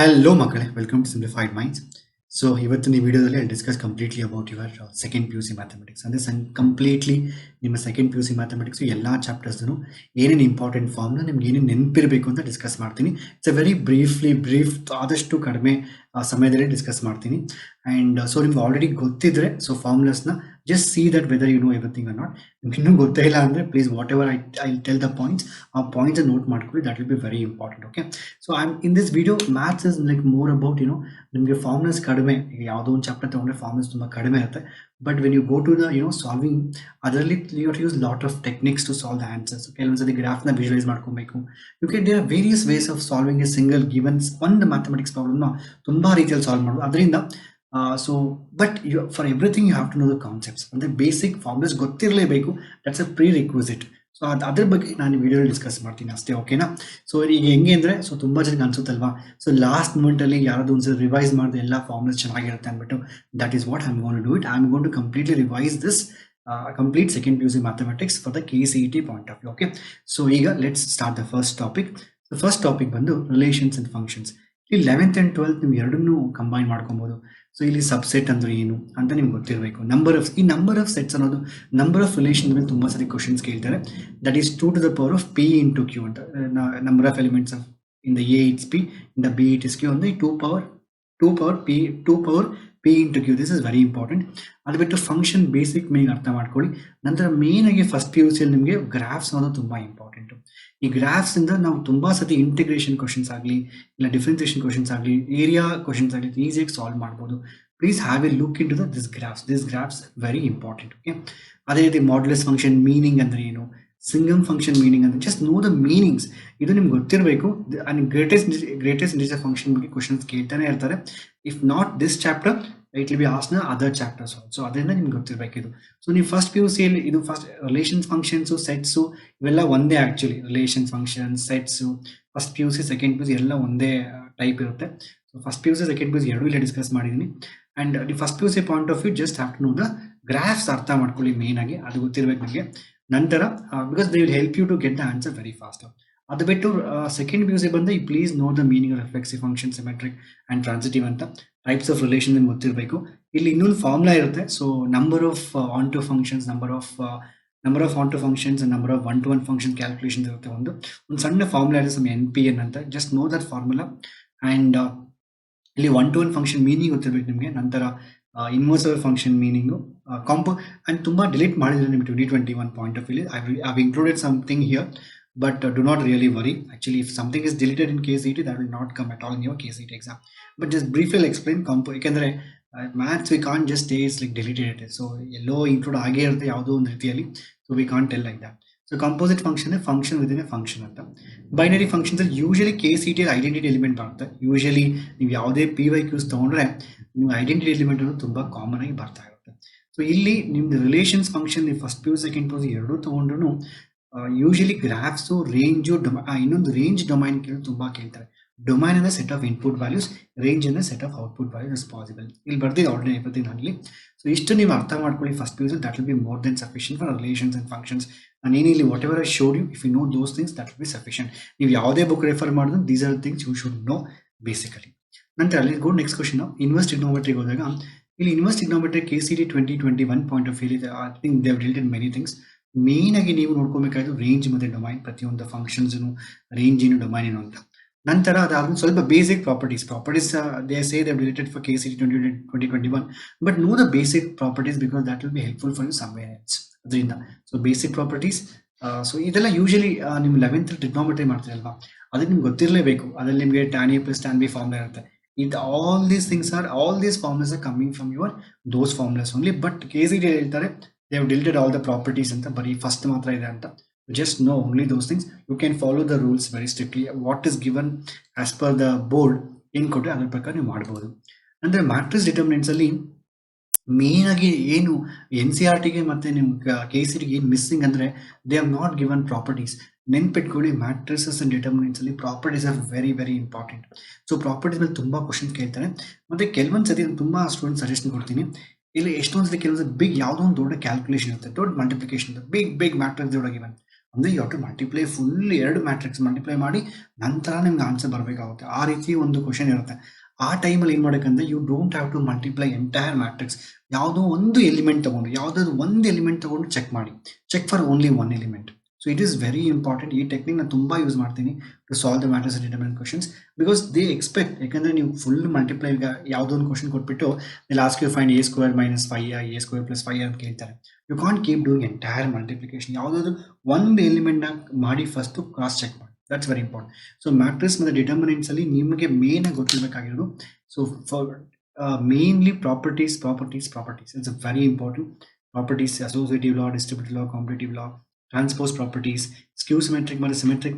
Hello ಮಕ್ಕಳೇ, welcome to Simplified Minds. So ಇವತ್ತಿನ ಈ ವಿಡಿಯೋದಲ್ಲಿ I discuss completely about your second P U C mathematics. ಅಂದರೆ completely ನಿಮ್ಮ second P U C mathematics ಎಲ್ಲ ಚಾಪ್ಟರ್ಸ್ನು ಏನೇನು ಇಂಪಾರ್ಟೆಂಟ್ ಫಾರ್ಮ್ನ ನಿಮ್ಗೆ ಏನೇನು ನೆನಪಿರಬೇಕು ಅಂತ ಡಿಸ್ಕಸ್ ಮಾಡ್ತೀನಿ. ಇಟ್ಸ್ ಅ ವೆರಿ ಬ್ರೀಫ್, ಆದಷ್ಟು ಕಡಿಮೆ ಸಮಯದಲ್ಲಿ ಡಿಸ್ಕಸ್ ಮಾಡ್ತೀನಿ. ಆ್ಯಂಡ್ ಸೊ ನಿಮ್ಗೆ ಆಲ್ರೆಡಿ ಗೊತ್ತಿದ್ರೆ ಸೊ ಫಾರ್ಮುಲಾಸ್ನ just see that whether you know everything or not. ನಿಮ್ಗೆ ಇನ್ನೂ ಗೊತ್ತೇ ಇಲ್ಲ ಅಂದರೆ please whatever I tell the points, ಆ ಪಾಯಿಂಟ್ಸ್ ನೋಟ್ ಮಾಡ್ಕೊಳ್ಳಿ. That will be very important. Okay, so I am in this video maths is like more about ನಿಮಗೆ formulas ಕಡಿಮೆ. ಈಗ ಯಾವುದೋ ಒಂದು ಚಾಪ್ಟರ್ ತೊಗೊಂಡ್ರೆ ಫಾರ್ಮುಲಾಸ್ ತುಂಬ ಕಡಿಮೆ ಇರುತ್ತೆ. But when you go to the solving, ಅದರಲ್ಲಿ you use lot of techniques to solve the answers. ಕೆಲವೊಂದ್ಸತಿ ಗ್ರಾಫ್ನ ವಿಜುವಲೈಸ್ ಮಾಡ್ಕೊಬೇಕು. You can there are various ways of solving a single given ಒಂದು ಮ್ಯಾಥಮೆಟಿಕ್ಸ್ ಪ್ರಾಬ್ಲಮ್ನ ತುಂಬ ರೀತಿಯಲ್ಲಿ ಸಾಲ್ವ್ ಮಾಡೋದು. ಅದರಿಂದ so but you for everything you have to know the concepts. ಅಂದರೆ ಬೇಸಿಕ್ ಫಾರ್ಮುಲಾಸ್ ಗೊತ್ತಿರಲೇಬೇಕು. That's a prerequisite. So ಅದ್ರ ಬಗ್ಗೆ ನಾನು ವಿಡಿಯೋ ಡಿಸ್ಕಸ್ ಮಾಡ್ತೀನಿ ಅಷ್ಟೇ. ಓಕೆನಾ? ಸೊ ಈಗ ಹೆಂಗೆ ಅಂದರೆ ಸೊ ತುಂಬ ಜನಕ್ಕೆ ಅನ್ಸುತ್ತಲ್ವಾ, ಸೊ ಲಾಸ್ಟ್ ಮೂಮೆಂಟಲ್ಲಿ ಯಾರಾದ್ರು ಒಂದ್ಸಲ ರಿವೈಸ್ ಮಾಡಿದ್ರೆ ಎಲ್ಲ ಫಾರ್ಮುಲಾಸ್ ಚೆನ್ನಾಗಿರುತ್ತೆ ಅಂದ್ಬಿಟ್ಟು, that is what I am going to do it. I am going to completely revise this complete second P U C mathematics for the KCET point of view. Okay, so ಈಗ let's start the first topic. First topic ಬಂದು relations and functions. ಇಲ್ಲಿ 11th and 12th ನೀವು ಎರಡನ್ನೂ combine ಮಾಡ್ಕೊಬೋದು. So ಇಲ್ಲಿ subset ಅಂದ್ರೆ ಏನು ಅಂತ ನಿಮ್ಗೆ ಗೊತ್ತಿರಬೇಕು. ನಂಬರ್ ಆಫ್ ಸೆಟ್ಸ್ ಅನ್ನೋದು ನಂಬರ್ ಆಫ್ ರಿಲೇಷನ್ ಮೇಲೆ ತುಂಬ ಸರಿ ಕ್ವಶನ್ಸ್ ಕೇಳ್ತಾರೆ. That is 2 to the power of P into Q ಅಂತ. Number of elements of in the A it's P, in the B it is Q, ಅಂದ್ರೆ 2 power P into Q. This is very important. ಅದು ಬಿಟ್ಟು function basic meaning ಅರ್ಥ ಮಾಡ್ಕೊಳ್ಳಿ. ನಂತರ main ಆಗಿ first P you ಸಿಯಲ್ಲಿ ನಿಮಗೆ ಗ್ರಾಫ್ಸ್ ಅನ್ನೋದು ತುಂಬ ಇಂಪಾರ್ಟೆಂಟ್. ಈ ಗ್ರಾಫ್ಸ್ ಇಂದ ನಾವು ತುಂಬಾ ಸತಿ ಇಂಟಿಗ್ರೇಷನ್ ಕ್ವಶನ್ಸ್ ಆಗಲಿ, ಇಲ್ಲ ಡಿಫ್ರೆನ್ಸಿಯೇಷನ್ ಕ್ವಶನ್ಸ್ ಆಗಲಿ, ಏರಿಯಾ ಕ್ವಶನ್ಸ್ ಆಗಲಿ ಈಸಿಯಾಗಿ ಸಾಲ್ವ್ ಮಾಡ್ಬೋದು. Please have a look into this graphs very important. Okay, ಅದೇ ರೀತಿ ಮಾಡ್ಯುಲಸ್ ಫಂಕ್ಷನ್ ಮೀನಿಂಗ್ ಅಂದ್ರೆ ಏನು, ಸಿಂಗಮ್ ಫಂಕ್ಷನ್ ಮೀನಿಂಗ್ ಅಂದ್ರೆ ಜಸ್ಟ್ ನೋ ದ ಮೀನಿಂಗ್ಸ್. ಇದು ನಿಮ್ಗೆ ಗೊತ್ತಿರಬೇಕು. ಅಂಡ್ ಗ್ರೇಟೆಸ್ಟ್ ಇಂಟಿಜರ್ ಫಂಕ್ಷನ್ ಬಗ್ಗೆ ಕ್ವಶನ್ಸ್ ಕೇಳ್ತಾನೆ ಇರ್ತಾರೆ. If not this chapter, it will be asked other chapters also. ಅದರಿಂದ ನಿಮ್ಗೆ ಗೊತ್ತಿರಬೇಕು ಇದು. ಸೊ ನೀವು ಫಸ್ಟ್ ಪಿ ಯು ಸಿಯಲ್ಲಿ ಇದು ಫಸ್ಟ್ ರಿಲೇಷನ್ಸ್ ಫಂಕ್ಷನ್ಸು ಸೆಟ್ಸು ಇವೆಲ್ಲ ಒಂದೇ. Actually relations functions sets first P U C second P U C ಎಲ್ಲ ಒಂದೇ ಟೈಪ್ ಇರುತ್ತೆ. So first P U C second P U C ಎರಡೂ ಇಲ್ಲ ಡಿಸ್ಕಸ್ ಮಾಡಿದ್ದೀನಿ. And the first P U C point of view just have to know the graphs ಅರ್ಥ ಮಾಡ್ಕೊಳ್ಳಿ main ಆಗಿ. ಅದು ಗೊತ್ತಿರಬೇಕು ನಿಮಗೆ. ನಂತರ because they will help you to get the answer very fast. ಅದು ಬಿಟ್ಟು ಸೆಕೆಂಡ್ ಪಿ ಯು ಸಿ ಬಂದು ಈ please know the meaning of reflexive function, symmetric and transitive ಅಂತ ಟೈಪ್ಸ್ ಆಫ್ ರಿಲೇಷನ್ ನಿಮ್ಗೆ ಗೊತ್ತಿರಬೇಕು. ಇಲ್ಲಿ ಇನ್ನೊಂದು ಫಾರ್ಮುಲಾ ಇರುತ್ತೆ. So number of onto functions, number of onto functions, number of 1-to-1 function calculation ಇರುತ್ತೆ. ಒಂದು ಸಣ್ಣ ಫಾರ್ಮುಲಾ ಇದೆ, ಸಮ್ NPN ಅಂತ. Just know that formula. And ಇಲ್ಲಿ 1-to-1 ಫಂಕ್ಷನ್ ಮೀನಿಂಗ್ ಗೊತ್ತಿರಬೇಕು ನಿಮಗೆ. ನಂತರ ಇನ್ವರ್ಸಲ್ ಫಂಕ್ಷನ್ ಮೀನಿಂಗು, ಕಾಂಪೋ ಆ್ಯಂಡ್ ತುಂಬ ಡಿಲೀಟ್ ಮಾಡಿದ್ರೆ ನಿಮಗೆ 2021 point of view. I included something here, but do not really worry. Actually, if something is deleted in KCET, that will not come at all in your KCET exam. But just briefly I'll explain. Ekandre maths we can't just say it's like deleted it. So yellow include ಆಗಿ ಇರುತ್ತೆ ಯಾವುದೋ ಒಂದು ರೀತಿಯಲ್ಲಿ. So we can't tell like that. So composite function is function within a function ಅಂತ. Binary functions ಅಲ್ಲಿ usually KCET identity element ಬರುತ್ತೆ. Usually ನೀವು ಯಾವುದೇ PYQs ತೊಗೊಂಡ್ರೆ ನೀವು ಐಡೆಂಟಿಟಿ ಎಲಿಮೆಂಟ್ ಅನ್ನೋದು ತುಂಬ ಕಾಮನ್ ಆಗಿ ಬರ್ತಾ ಇರುತ್ತೆ. ಸೊ ಇಲ್ಲಿ ನಿಮ್ದು ರಿಲೇಷನ್ಸ್ ಫಂಕ್ಷನ್ ನೀವು first P U second P U ಎರಡೂ ತೊಗೊಂಡ್ರು ಯೂಶಲಿ ಗ್ರಾಫ್ಸು ರೇಂಜು ಇನ್ನೊಂದು ರೇಂಜ್ ಡೊಮೈನ್ ತುಂಬ ಕೇಳ್ತಾರೆ. ಡೊಮೈನ್ ಅಂದರೆ set of input values, range ಅಂದರೆ set of output values is possible. ಇಲ್ಲಿ ಬರ್ದಿದೆ ಆಲ್ರೆಡಿ ಎವ್ರಿಥಿಂಗ್ ಆಗಲಿ. ಸೊ ಇಷ್ಟು ನೀವು ಅರ್ಥ ಮಾಡ್ಕೊಳ್ಳಿ first P U C. That will be more then sufficient for relations and functions. ನಾನು ಏನಿಲ್ಲಿ whatever I showed you, if you know those things that will be sufficient. ನೀವು ಯಾವುದೇ book refer ಮಾಡಿದ್ರು these are things you should know basically. ನಂತರ ಅಲ್ಲಿ go next question. Inverse ಟ್ರಿಗ್ನೋಮೆಟ್ರಿಗೆ ಹೋದಾಗ ಇಲ್ಲಿ inverse trigonometry KCET 2021 point of view I think they have deleted many things. Main ಆಗಿ ನೀವು ನೋಡ್ಕೋಬೇಕಾದ್ರು ರೇಂಜ್ ಮತ್ತೆ ಡೊಮೈನ್, ಪ್ರತಿಯೊಂದು ಫಂಕ್ಷನ್ಸ್ ರೇಂಜ್ ಏನು ಡೊಮೈನ್ ಏನು ಅಂತ. ನಂತರ ಅದಾದ್ಮೇಲೆ ಸ್ವಲ್ಪ basic properties they say they deleted for KCET 2021, but know the basic properties because that will be helpful for you somewhere else. ಅದರಿಂದ ಸೊ ಬೇಸಿಕ್ ಪ್ರಾಪರ್ಟೀಸ್. ಸೊ ಇದೆಲ್ಲ ಯೂಶಲಿ ನಿಮ್ಮ 11th ಟ್ರಿಗ್ನೋಮೆಟ್ರಿ ಮಾಡ್ತೀರಲ್ವಾ, ಅದಕ್ಕೆ ನಿಮ್ಗೆ ಗೊತ್ತಿರಲೇಬೇಕು. ಅದ್ರಲ್ಲಿ ನಿಮಗೆ tan A plus tan B formula ಇರುತ್ತೆ. all these formulas are coming from your those formulas only. But KCET ಹೇಳ್ತಾರೆ they have deleted all the properties ಅಂತ, ಬರೀ ಫಸ್ಟ್ ಮಾತ್ರ ಇದೆ ಅಂತ. Just know only those things. You can follow the rules very strictly. What is given as per the board ಏನು ಕೊಟ್ಟರೆ ಅದ್ರ ಪ್ರಕಾರ ನೀವು ಮಾಡ್ಬೋದು. ಅಂದರೆ ಮ್ಯಾಟ್ರಿಕ್ಸ್ ಡಿಟರ್ಮಿನೆಂಟ್ಸ್ ಅಲ್ಲಿ ಮೇನ್ ಆಗಿ ಏನು NCERTಗೆ ಮತ್ತೆ ನಿಮ್ಮ KCETಗೆ ಏನು ಮಿಸ್ಸಿಂಗ್ ಅಂದರೆ they have not given properties. ನೆನ್ಪಿಟ್ಕೊಳ್ಳಿ, ಮ್ಯಾಟ್ರಿಸಸ್ ಅಂಡ್ ಡಿಟರ್ಮಿನೆಂಟ್ಸ್ ಅಲ್ಲಿ properties are very very important. So properties ಮೇಲೆ ತುಂಬ ಕ್ವಶನ್ಸ್ ಕೇಳ್ತಾರೆ. ಮತ್ತೆ ಕೆಲವೊಂದು ಸತಿ ತುಂಬ ಸ್ಟೂಡೆಂಟ್ ಸಜೆಷನ್ ಕೊಡ್ತೀನಿ. ಇಲ್ಲಿ ಎಷ್ಟೊಂದು ಸತಿ ಕೆಲವೊಂದು ಬಿಗ್ ಯಾವುದೋ ಒಂದು ದೊಡ್ಡ ಕ್ಯಾಲ್ಕುಲೇಷನ್ ಇರುತ್ತೆ, ದೊಡ್ಡ ಮಲ್ಟಿಪ್ಲಿಕೇಶನ್ ಇರುತ್ತೆ, ಬಿಗ್ ಮ್ಯಾಟ್ರಿಕ್ಸ್ ದೊಡ್ಡ ಗಿವನ್. ಅಂದರೆ you have to multiply full 2 matrix multiply ಮಾಡಿ ನಂತರ ನಿಮ್ಗೆ ಆನ್ಸರ್ ಬರಬೇಕಾಗುತ್ತೆ. ಆ ರೀತಿ ಒಂದು ಕ್ವಶನ್ ಇರುತ್ತೆ. ಆ ಟೈಮಲ್ಲಿ ಏನು ಮಾಡಬೇಕಂದ್ರೆ you don't have to multiply entire matrix. ಯಾವುದೋ ಒಂದು ಎಲಿಮೆಂಟ್ ತೊಗೊಂಡು ಯಾವುದಾದ್ರು ಒಂದು ಎಲಿಮೆಂಟ್ ತೊಗೊಂಡು ಚೆಕ್ ಮಾಡಿ. Check for only one element. So it is very important. ಈ ಟೆಕ್ನಿಕ್ ನಾನು ತುಂಬ ಯೂಸ್ ಮಾಡ್ತೀನಿ to solve the matrix determinant questions, because they expect. ಯಾಕಂದರೆ ನೀವು ಫುಲ್ ಮಲ್ಟಿಪ್ಲೈ ಈಗ ಯಾವುದೋ ಒಂದು ಕ್ವಶನ್ ಕೊಟ್ಬಿಟ್ಟು last you find a² - 5 a² + 5 ಅಂತ ಕೇಳ್ತಾರೆ. You can't keep doing entire multiplication. ಯಾವುದಾದ್ರು ಒಂದು ಎಲಿಮೆಂಟ್ನ ಮಾಡಿ ಫಸ್ಟು ಕ್ರಾಸ್ ಚೆಕ್ ಮಾಡಿ. That's very important. So matrix ಮತ್ತು ಡಿಟರ್ಮಿನೆಂಟ್ಸಲ್ಲಿ ನಿಮಗೆ ಮೇನಾಗಿ ಗೊತ್ತಿರಬೇಕಾಗಿರೋದು, so for mainly properties. It's very important. Properties, associative law, distributive law, competitive law, transpose properties, skew symmetric ಮತ್ತು ಸಿಮೆಟ್ರಿಕ್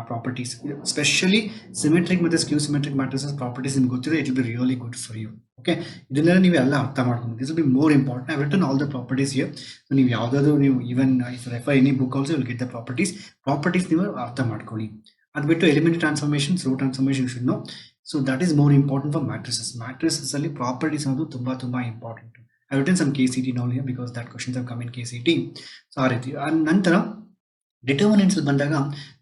ಪ್ರಾಪರ್ಟೀಸ್. ಸ್ಪೆಷಲಿ ಸಿಮೆಟ್ರಿಕ್ ಮತ್ತು ಸ್ಕ್ಯೂ ಸಿಮೆಟ್ರಿಕ್ ಮ್ಯಾಟ್ರಿಸಸ್ ಪ್ರಾಪರ್ಟೀಸ್ ನಿಮ್ಗೆ ಗೊತ್ತಿದೆ, it will be really good for you. Okay, ಇದನ್ನೆಲ್ಲ ನೀವು ಎಲ್ಲ ಅರ್ಥ ಮಾಡ್ಕೊಂಡು, this will be more important. I written all the properties here. So ನೀವು ಯಾವುದಾದ್ರು ನೀವು even if refer any book also will get the properties ನೀವು ಅರ್ಥ ಮಾಡ್ಕೊಳ್ಳಿ. ಅದು ಬಿಟ್ಟು elementary transformations, row transformation you should know. So that is more important for matrices. ಮ್ಯಾಟ್ರಿಸಸ್ಸಲ್ಲಿ properties ಅನ್ನೋದು ತುಂಬ important. I have written some KCT now here because that questions have come in KCT. So ಆ ರೀತಿ. ನಂತರ determinants ಬಂದಾಗ,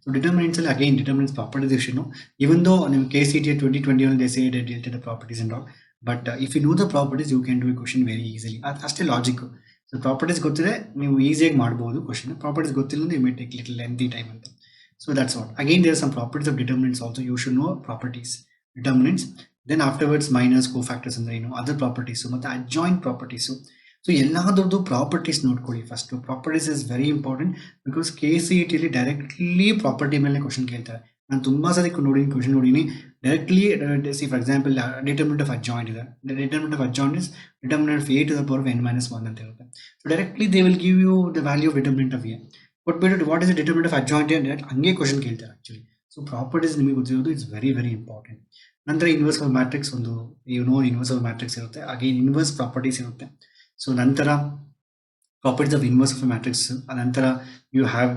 so determinants ಅಲ್ಲಿ again determinants properties ವಿಷಯನು, ಇವನ್ ದೋ ನಿಮ್ಮ KCT 2021 they say they deleted the properties and all, but if you know the properties you can do a question very easily. ಅಷ್ಟೇ logic. So properties ಗೊತ್ತಿದೆ ನೀವು ಈಸಿಯಾಗಿ ಮಾಡ್ಬೋದು question. Properties ಗೊತ್ತಿಲ್ಲ ಅಂದ್ರೆ you may take little lengthy time ಅಂತ. So that's what. Again there are some properties of determinants also. You should know properties, determinants. Then afterwards minors, cofactors ಅಂದ್ರೆ ಏನು, other properties ಮತ್ತು ಅಡ್ಜಾಯಿಂಟ್ ಪ್ರಾಪರ್ಟೀಸು. ಸೊ ಎಲ್ಲಾದ್ರದ್ದು properties ನೋಡ್ಕೊಳ್ಳಿ first. Properties is very important because KCETಲಿ directly property ಮೇಲೆ question ಕೇಳ್ತಾರೆ. ನಾನು ತುಂಬ ಸರಿ ಕ್ವಶನ್ ನೋಡೀನಿ directly. See for example determinant of adjoint ಇದೆ. Determinant of adjoint is determinant of a⁻n - 1 ಅಂತ ಇರುತ್ತೆ. So directly they will give you the value of determinant of a. ಕೊಟ್ಬಿಟ್ಟು what is the determinant of adjoint ಅಂತ ಹಂಗೆ question ಕೇಳ್ತಾರೆ actually. So properties ನಿಮಗೆ ಗೊತ್ತಿರೋದು it's very very important. ನಂತರ inverse of matrix ಒಂದು ಇನ್ವರ್ಸ್ ಆಫ್ ಮ್ಯಾಟ್ರಿಕ್ಸ್ ಇರುತ್ತೆ. Again inverse properties ಇರುತ್ತೆ. ಸೊ ನಂತರ properties of inverse of matrix. ನಂತರ you have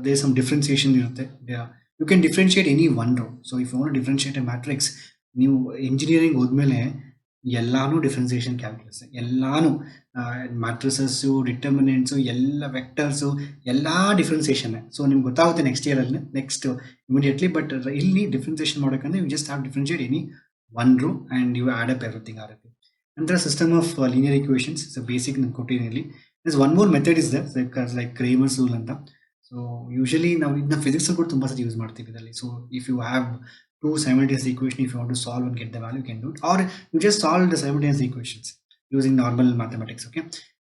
there some differentiation ಇರುತ್ತೆ. You can differentiate any one row. So if you want differentiate a matrix, ನೀವು engineering ಹೋದ್ಮೇಲೆ ಎಲ್ಲಾನು differentiation calculus, ಎಲ್ಲಾನು ಮ್ಯಾಟ್ರಿಸಸ್ಸು, ಡಿಟರ್ಮಿನೆಂಟ್ಸು, ಎಲ್ಲ ವೆಕ್ಟರ್ಸು, ಎಲ್ಲ ಡಿಫ್ರೆನ್ಸಿಯೇಷನ್. ಸೊ ನಿಮ್ಗೆ ಗೊತ್ತಾಗುತ್ತೆ ನೆಕ್ಸ್ಟ್ ಇಯರಲ್ಲಿ, ನೆಕ್ಸ್ಟ್ ಇಮಿಡಿಯೇಟ್ಲಿ. ಬಟ್ ಇಲ್ಲಿ ಡಿಫ್ರೆನ್ಸಿಯೇಷನ್ ಮಾಡೋಕ್ಕಂದ್ರೆ you just have differentiate any one row and you add up everything ಆ ರೀತಿ. ನಂತರ system of linear equations is basic ನಾನು ಕೊಟ್ಟಿದ್ದೀನಿ. This one more method is there like Cramer's rule ಅಂತ. So usually ನಾವು ಇದನ್ನ ಫಿಸಿಕ್ಸ್ ಕೂಡ ತುಂಬ ಸತಿ ಯೂಸ್ ಮಾಡ್ತೀವಿ ಇದರಲ್ಲಿ. So if you have two simultaneous equations, if you want to solve and get the value, you can do it, or you just solve the simultaneous equations using normal mathematics, okay,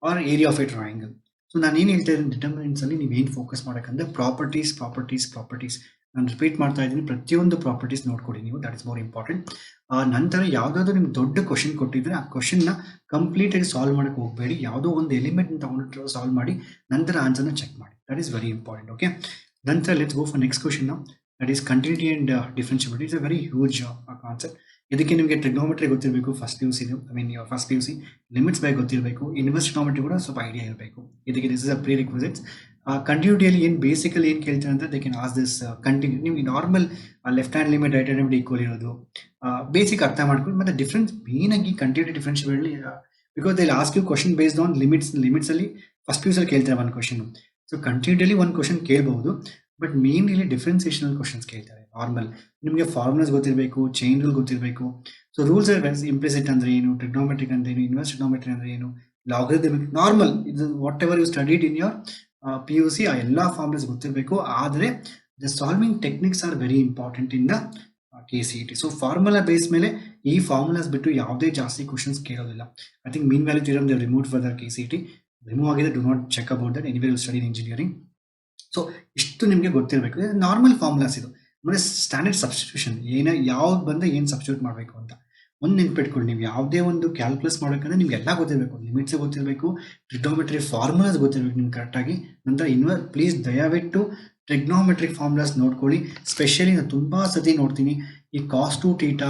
or area of a triangle. So ನಾನು ಏನು ಹೇಳ್ತಾ ಇದ್ದೀನಿ, determinants ಅಲ್ಲಿ ನೀವು ಏನು focus ಮಾಡೋಕ್ಕಂದ್ರೆ properties. ನಾನು repeat ಮಾಡ್ತಾ ಇದ್ದೀನಿ, ಪ್ರತಿಯೊಂದು ಪ್ರಾಪರ್ಟೀಸ್ ನೋಡ್ಕೊಡಿ ನೀವು, ದಟ್ ಇಸ್ ಮೋರ್ ಇಂಪಾರ್ಟೆಂಟ್. ನಂತರ ಯಾವುದಾದ್ರೂ ನಿಮ್ಗೆ ದೊಡ್ಡ ಕ್ವಶನ್ ಕೊಟ್ಟಿದ್ರೆ ಆ ಕ್ವಶನ್ನ ಕಂಪ್ಲೀಟಾಗಿ ಸಾಲ್ವ್ ಮಾಡೋಕ್ಕೆ ಹೋಗಬೇಡಿ. ಯಾವುದೋ ಒಂದು ಎಲಿಮೆಂಟ್ ತಗೊಂಡು ಸಾಲ್ವ್ ಮಾಡಿ ನಂತರ ಆನ್ಸರ್ನ ಚೆಕ್ ಮಾಡಿ. That is very important. Okay, ನಂತರ let's go for next question. That is continuity and differentiability. It's a very huge concept. ಇದಕ್ಕೆ ನಿಮಗೆ ಟ್ರಿಗ್ನೋಮೆಟ್ರಿ ಗೊತ್ತಿರಬೇಕು, first PUC, first PUC limits by ಗೊತ್ತಿರಬೇಕು, ಇನ್ವರ್ಸ್ ಟ್ರಿಗ್ನೋಮೆಟ್ರಿ ಕೂಡ ಸ್ವಲ್ಪ ಐಡಿಯಾ ಇರಬೇಕು. ಇದಕ್ಕೆ this is a prerequisites. ಕಂಟಿನ್ಯೂಟಿಯಲ್ಲಿ ಏನು ಬೇಸಿಕಲಿ ಏನು ಕೇಳ್ತಾರೆ ಅಂದರೆ they can as this continue. ನಿಮಗೆ normal left hand limit, right hand limit equal ಇರೋದು ಬೇಸಿಕ್ ಅರ್ಥ ಮಾಡ್ಕೊಂಡು, ಮತ್ತು ಡಿಫ್ರೆನ್ಸ್ ಮೇನಾಗಿ continuity differentiability, because they ask you question based on ಲಿಮಿಟ್ಸಲ್ಲಿ ಫಸ್ಟ್ PUCಲ್ಲಿ ಕೇಳ್ತಾರೆ ಒಂದು ಕ್ವಶನ್. ಸೊ ಕಂಟಿನ್ಯೂಟಿಯಲ್ಲಿ ಒಂದು ಕ್ವಶನ್ ಕೇಳ್ಬೋದು, ಬಟ್ ಮೇನ್ಲಿ ಡಿಫ್ರೆನ್ಸಿಯೇಷನಲ್ ಕ್ವಶನ್ಸ್ ಕೇಳ್ತಾರೆ. ನಾರ್ಮಲ್ ನಿಮಗೆ ಫಾರ್ಮುಲಾಸ್ ಗೊತ್ತಿರಬೇಕು, ಚೈನ್ ರೂಲ್ ಗೊತ್ತಿರಬೇಕು. ಸೊ ರೂಲ್ಸ್ ಆರ್ ಇಂಪ್ಲಿಸಿಟ್ ಅಂದ್ರೆ ಏನು, ಟ್ರಿಗ್ನೋಮೆಟ್ರಿಕ್ ಅಂದ್ರೆ ಏನು, ಇನ್ವರ್ಸ್ ಟ್ರಿಗ್ನೋಮೆಟ್ರಿ ಅಂದ್ರೆ ಏನು, ಲಾಗರಿಥಮಿಕ್, ನಾರ್ಮಲ್ ಇದು whatever you studied in your PUC ಆ ಎಲ್ಲ ಫಾರ್ಮುಲಾಸ್ ಗೊತ್ತಿರಬೇಕು. ಆದರೆ the solving techniques are very important in the KCET. So formula base ಮೇಲೆ ಈ ಫಾರ್ಮುಲಾಸ್ ಬಿಟ್ಟು ಯಾವುದೇ ಜಾಸ್ತಿ ಕ್ವಶನ್ಸ್ ಕೇಳೋದಿಲ್ಲ. I think mean value theorem they remove for the KCET. Remove ಆಗಿದೆ, do not check about that, anywhere you study in engineering. So ಇಷ್ಟು ನಿಮಗೆ ಗೊತ್ತಿರಬೇಕು. ನಾರ್ಮಲ್ ಫಾರ್ಮುಲಾಸ್ ಇದು, ಅಂದರೆ ಸ್ಟ್ಯಾಂಡರ್ಡ್ ಸಬ್ಸ್ಟಿಟ್ಯೂಷನ್, ಯಾವ್ದು ಬಂದರೆ ಏನು ಸಬ್ಸ್ಟಿಟ್ಯೂಟ್ ಮಾಡಬೇಕು ಅಂತ ಒಂದು ನೆನ್ಪಿಟ್ಕೊಳ್ಳಿ. ನೀವು ಯಾವುದೇ ಒಂದು ಕ್ಯಾಲ್ಕುಲಸ್ ಮಾಡೋಕ್ಕಂದ್ರೆ ನಿಮ್ಗೆ ಎಲ್ಲ ಗೊತ್ತಿರಬೇಕು, ಲಿಮಿಟ್ಸ್ ಗೊತ್ತಿರಬೇಕು, ಟ್ರಿಗ್ನೋಮೆಟ್ರಿ ಫಾರ್ಮುಲಾಸ್ ಗೊತ್ತಿರಬೇಕು ನಿಮ್ಗೆ ಕರೆಕ್ಟಾಗಿ. ನಂತರ ಪ್ಲೀಸ್ ದಯವಿಟ್ಟು ಟ್ರಿಗ್ನೋಮೆಟ್ರಿಕ್ ಫಾರ್ಮುಲಾಸ್ ನೋಡ್ಕೊಳ್ಳಿ. ಸ್ಪೆಷಲಿ ನಾನು ತುಂಬ ಸತಿ ನೋಡ್ತೀನಿ ಈ cos 2 θ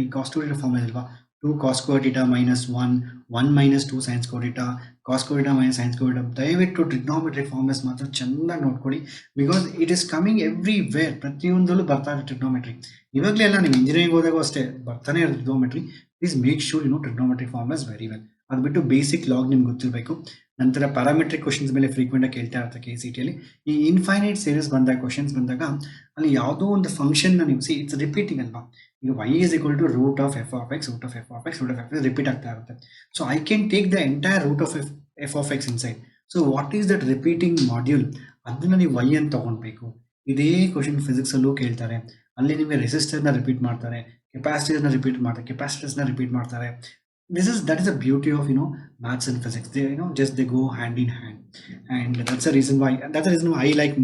ಈ cos 2 θ ಫಾರ್ಮುಲಾ ಇಲ್ವಾ, 2 cos square θ minus 1 minus 2 sin square θ, cos square θ minus sin square θ. ದಯವಿಟ್ಟು ಟ್ರಿಗ್ನೋಮೆಟ್ರಿಕ್ ಫಾರ್ಮುಲಾಸ್ ಮಾತ್ರ ಚೆನ್ನಾಗಿ ನೋಡ್ಕೊಳ್ಳಿ, because it is coming everywhere. ಪ್ರತಿಯೊಂದರಲ್ಲೂ ಬರ್ತಾ ಇದೆ ಟ್ರಿಗ್ನೋಮೆಟ್ರಿ. ಇವಾಗಲೇ ಎಲ್ಲ ನೀವು ಇಂಜಿನಿಯರಿಂಗ್ ಹೋದಾಗ ಅಷ್ಟೇ ಬರ್ತಾನೆ ಇರೋದು trigonometry. Please make sure you know trigonometric formulas very well. ಅದು ಬಿಟ್ಟು ಬೇಸಿಕ್ ಲಾಗ್ ನಿಮ್ಗೆ ಗೊತ್ತಿರಬೇಕು. ನಂತರ ಪ್ಯಾರಾಮೆಟ್ರಿಕ್ ಕ್ವಶನ್ಸ್ ಮೇಲೆ ಫ್ರೀಕ್ವೆಂಟ್ ಆಗಿ ಕೇಳ್ತಾ ಇರ್ತಾರೆ KCTಯಲ್ಲಿ. ಈ ಇನ್ಫೈನೈಟ್ ಸೀರೀಸ್ ಬಂದಾಗ ಕ್ವಶನ್ಸ್ ಬಂದಾಗ ಅಲ್ಲಿ ಯಾವುದೋ ಒಂದು ಫಂಕ್ಷನ್ ನೀವು ಇಟ್ಸ್ ರಿಪೀಟಿಂಗ್ ಅಲ್ವಾ. ಈಗ y is equal to root of f of x, root of f of x, root of f repeat ಆಗ್ತಾ ಇರುತ್ತೆ. So I can take the entire root of f of x inside. So what is that repeating module, ಅದನ್ನ ನೀವು y ಅಂತ ತಗೊಳ್ಬೇಕು. ಇದೇ question physics ಅಲ್ಲೂ ಕೇಳ್ತಾರೆ. ಅಲ್ಲಿ ನಿಮಗೆ ರೆಸಿಸ್ಟರ್ನ ರಿಪೀಟ್ ಮಾಡ್ತಾರೆ, ಕೆಪಾಸಿಟರ್ನ ರಿಪೀಟ್ ಮಾಡ್ತಾರೆ, ಕೆಪಾಸಿಟರ್ಸ್ನ ರಿಪೀಟ್ ಮಾಡ್ತಾರೆ. that is the beauty of maths and physics. They go hand in hand, and that's the reason why I like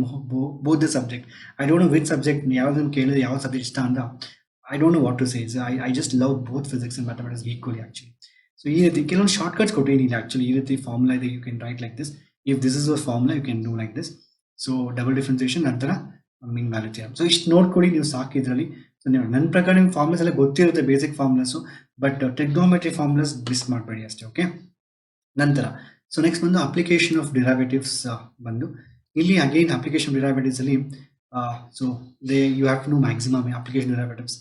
both the subject. I don't know which subject ಯಾವ subject ಇಷ್ಟ ಅಂತ. I don't know what to say. So I just love both physics and mathematics equally actually. So ಈ ರೀತಿ ಕೆಲವೊಂದು shortcuts ಕೊಟ್ಟಿದ್ದೀನಿ actually. ಈ ರೀತಿ formula ಇದೆ, you can write like this. If this is a formula, you can do like this. So double differentiation ನಂತರ mean value theorem. So ಇಷ್ಟು ನೋಡ್ಕೊಳ್ಳಿ ನೀವು ಸಾಕು ಇದರಲ್ಲಿ. ಸೊ ನೀವು ನನ್ನ ಪ್ರಕಾರ ನಿಮ್ಗೆ ಫಾರ್ಮುಲಾಸ್ ಎಲ್ಲ ಗೊತ್ತಿರುತ್ತೆ, basic formulas, but trigonometry formulas miss ಮಾಡಬೇಡಿ ಅಷ್ಟೇ. ಓಕೆ. ನಂತರ ಸೊ ನೆಕ್ಸ್ಟ್ ಬಂದು ಅಪ್ಲಿಕೇಶನ್ ಆಫ್ ಡಿರೈವೇಟಿವ್ಸ್ ಬಂದು ಇಲ್ಲಿ ಅಗೇನ್ ಅಪ್ಲಿಕೇಶನ್ ಡಿರೈವೇಟಿವ್ಸ್ ಅಲ್ಲಿ so you have to know maximum application derivatives.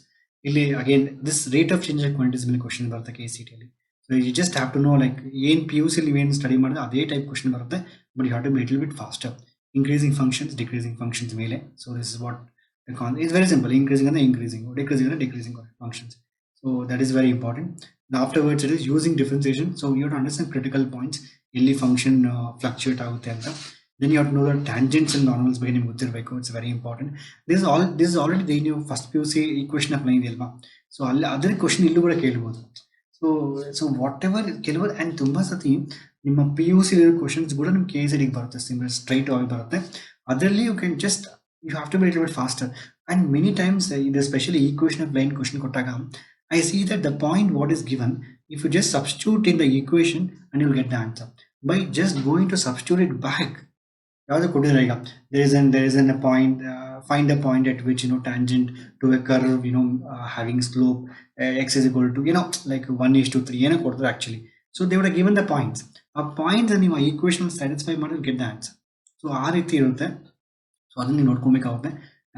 ಇಲ್ಲಿ again this rate of change of quantities ಮೇಲೆ ಕ್ವಶನ್ ಬರುತ್ತೆ KCTಯಲ್ಲಿ. So you just have to know like ಏನು PUC ನೀವೇನು ಸ್ಟಡಿ ಮಾಡಿದ್ರೆ ಅದೇ ಟೈಪ್ ಕ್ವಶನ್ ಬರುತ್ತೆ, but you have to be little bit faster. Increasing functions, decreasing functions ಮೇಲೆ. So this is what it's very simple. Increasing and increasing, decreasing and decreasing functions. So that is very important. Now afterwards it is using differentiation. So you have to understand critical points, illi function fluctuate agutte anta. Then you have to know the tangents and normals ಬಗ್ಗೆ ನಿಮಗೆ ಗೊತ್ತಿರಬೇಕು. It's very important. This is already the new first PUC equation apply ಇದೆ ಅಲ್ವಾ. So ಅಲ್ಲಿ ಅದರ question ಇಲ್ಲೂ ಕೂಡ ಕೇಳ್ಬೋದು. ಸೊ ವಾಟ್ ಎವರ್ ಕೆಲವರು ಆ್ಯಂಡ್ ತುಂಬ ಸತಿ ನಿಮ್ಮ PUC ಕ್ವಶನ್ಸ್ ಕೂಡ ನಿಮ್ಮ KCTಗೆ ಬರುತ್ತೆ, ಸಿಂಪಲ್ ಸ್ಟ್ರೈಟ್ ಆಗಿ ಬರುತ್ತೆ. ಅದರಲ್ಲಿ you can just you have to be a little bit faster. And many times especially equation of line question kottaga I see that the point what is given, if you just substitute in the equation and you will get the answer by just going to substitute it back. There is a point, find a point at which tangent to a curve having slope x is equal to like 1:3 actually. So they would have given the points, a points and equation satisfy model get the answer. So aa riti irutte. So ಅದನ್ನು ನೀವು ನೋಡ್ಕೊಬೇಕಾಗುತ್ತೆ.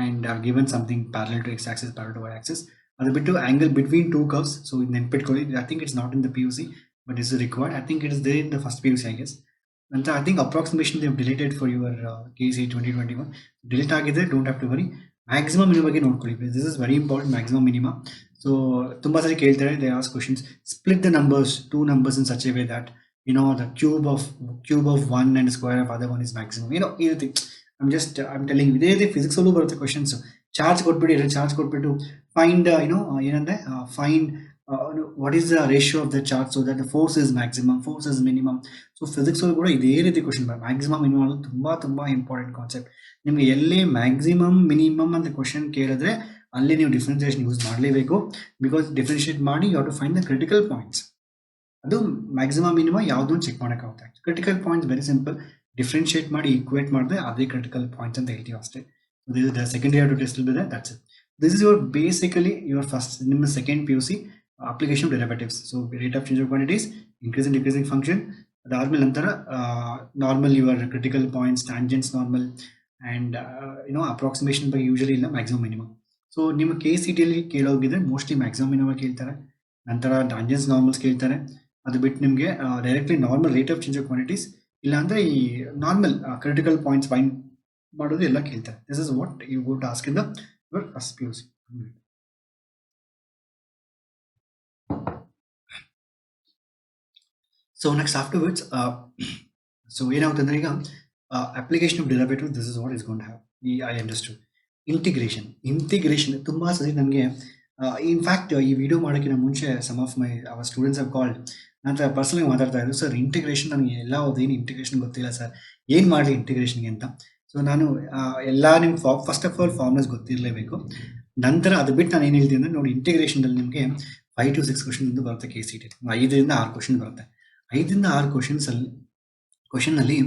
And I've given something parallel to x axis, parallel to y axis. ಅದು ಬಿಟ್ಟು angle between two curves. So ಇದು ನೆನ್ಪಿಟ್ಕೊಳ್ಳಿ. I think it's not in the PUC, but is required. I think it is there in the first PUC I guess. ನಂತರ I think approximation they deleted for your KC 2021. Delete ಆಗಿದೆ, don't have to worry. Maximum minimum ಬಗ್ಗೆ ನೋಡ್ಕೊಳ್ಳಿ please. This is very important, maximum minimum. So ತುಂಬ ಸರಿ ಕೇಳ್ತಾರೆ, they as questions split the numbers, two numbers in such A way that the cube of one and square of other one is maximum. ಈ ರೀತಿ I'm telling you, ಇದೇ physics ಅಲ್ಲೂ ಬರುತ್ತೆ questions. Charge ಕೊಟ್ಬಿಟ್ಟು charge ಕೊಟ್ಬಿಟ್ಟು find ಏನಂದ್ರೆ find what is the ratio of the charge so that force is maximum, force is minimum. So physics ಅಲ್ಲೂ ಕೂಡ ಇದೇ ರೀತಿ ಕ್ವಶನ್ ಮ್ಯಾಕ್ಸಿಮಮ್ ಮಿನಿಮಮ್ ಅದು ತುಂಬಾ ಇಂಪಾರ್ಟೆಂಟ್ ಕಾನ್ಸೆಪ್ಟ್. ನಿಮ್ಗೆ ಎಲ್ಲಿ ಮ್ಯಾಕ್ಸಿಮಮ್ ಮಿನಿಮಮ್ ಅಂತ ಕ್ವಶನ್ ಕೇಳಿದ್ರೆ ಅಲ್ಲಿ ನೀವು ಡಿಫ್ರೆನ್ಸಿಯೇಷನ್ ಯೂಸ್ ಮಾಡಲೇಬೇಕು. ಬಿಕಾಸ್ ಡಿಫ್ರೆನ್ಶಿಯೇಟ್ ಮಾಡಿ you have to find the critical points. ಅದು ಮ್ಯಾಕ್ಸಿಮಮ್ ಮಿನಿಮಮ್ ಯಾವುದನ್ನು ಚೆಕ್ ಮಾಡೋಕ್ಕಾಗುತ್ತೆ. Critical points very simple, differentiate ಮಾಡಿ ಈಕ್ವೇಟ್ ಮಾಡಿದ್ರೆ ಅದೇ ಕ್ರಿಟಿಕಲ್ ಪಾಯಿಂಟ್ಸ್ ಅಂತ ಹೇಳ್ತೀವಿ ಅಷ್ಟೇ. This is the second year to test ಬಿದೆ, that's it. This is your basically your first ನಿಮ್ಮ second PUC application derivatives. So rate of change of quantities, increasing decreasing function, ಅದಾದ್ಮೇಲೆ ನಂತರ normal your critical points, tangents normal, and approximation ಬಗ್ಗೆ usually ಇಲ್ಲ, maximum minimum. So ನಿಮ್ಮ KCTಯಲ್ಲಿ ಕೇಳೋಗಿದ್ರೆ mostly maximum minimum ಕೇಳ್ತಾರೆ, ನಂತರ ಟ್ಯಾಂಜೆಂಟ್ಸ್ ನಾರ್ಮಲ್ಸ್ ಕೇಳ್ತಾರೆ. ಅದು ಬಿಟ್ಟು ನಿಮಗೆ directly normal rate of change of quantities ಇಲ್ಲಾಂದ್ರೆ ಈ ನಾರ್ಮಲ್ ಕ್ರಿಟಿಕಲ್ ಪಾಯಿಂಟ್ಸ್ ಫೈಂಡ್ ಮಾಡೋದು ಎಲ್ಲ ಕೇಳ್ತಾರೆ. This is what you go to ask in the your first PUC. So next afterwards so ಏನಾಗುತ್ತಂದ್ರೆ ಈಗ application of derivative, this is what is gone to have. I understood. Integration ತುಂಬ ಸರಿ ನನಗೆ in fact ಈ video ಮಾಡೋಕ್ಕಿಂತ ಮುಂಚೆ some of our students have called ನಂತರ personally ಮಾತಾಡ್ತಾ ಇದ್ರು, ಸರ್ ಇಂಟಿಗ್ರೇಷನ್ ನನಗೆ ಎಲ್ಲ ಏನು ಇಂಟಿಗ್ರೇಷನ್ ಗೊತ್ತಿಲ್ಲ ಸರ್, ಏನು ಮಾಡಲಿ ಇಂಟಿಗ್ರೇಷನ್ಗೆ ಅಂತ. ಸೊ ನಾನು ಎಲ್ಲ ನಿಮ್ಗೆ ಫಸ್ಟ್ ಆಫ್ ಆಲ್ ಫಾರ್ಮುಲಾಸ್ ಗೊತ್ತಿರಲೇಬೇಕು. ನಂತರ ಅದು ಬಿಟ್ಟು ನಾನು ಏನು ಹೇಳ್ತೀನಿ ಅಂದರೆ ನೋಡಿ, ಇಂಟಿಗ್ರೇಷನಲ್ಲಿ ನಿಮಗೆ 5 to 6 ಕ್ವಶನ್ ಬರುತ್ತೆ KCT. 5 to 6 ಕ್ವಶನ್ ಬರುತ್ತೆ. 5 to 6 ಕ್ವಶನ್ನಲ್ಲಿ